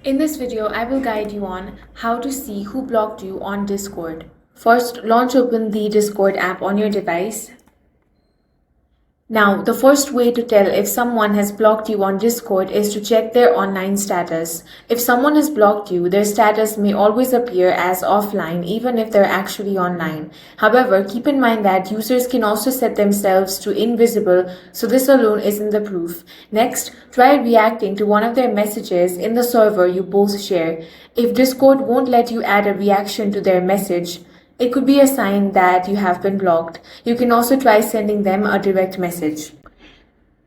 In this video, I will guide you on how to see who blocked you on Discord. First, launch open the Discord app on your device. Now, the first way to tell if someone has blocked you on Discord is to check their online status. If someone has blocked you, their status may always appear as offline even if they're actually online. However, keep in mind that users can also set themselves to invisible, so this alone isn't the proof. Next, try reacting to one of their messages in the server you both share. If Discord won't let you add a reaction to their message, it could be a sign that you have been blocked. You can also try sending them a direct message.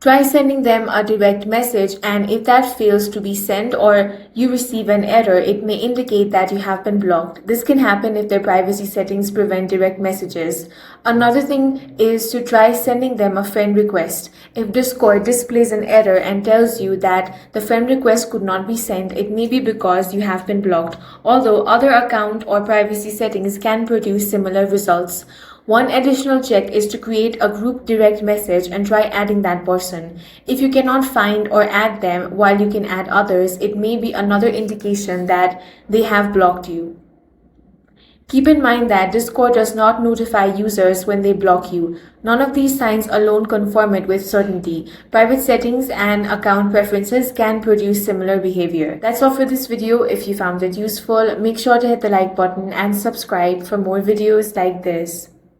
Try sending them a direct message, and if that fails to be sent or you receive an error, it may indicate that you have been blocked. This can happen if their privacy settings prevent direct messages. Another thing is to try sending them a friend request. If Discord displays an error and tells you that the friend request could not be sent, it may be because you have been blocked, although other account or privacy settings can produce similar results. One additional check is to create a group direct message and try adding that person. If you cannot find or add them while you can add others, it may be another indication that they have blocked you. Keep in mind that Discord does not notify users when they block you. None of these signs alone confirm it with certainty. Private settings and account preferences can produce similar behavior. That's all for this video. If you found it useful, make sure to hit the like button and subscribe for more videos like this.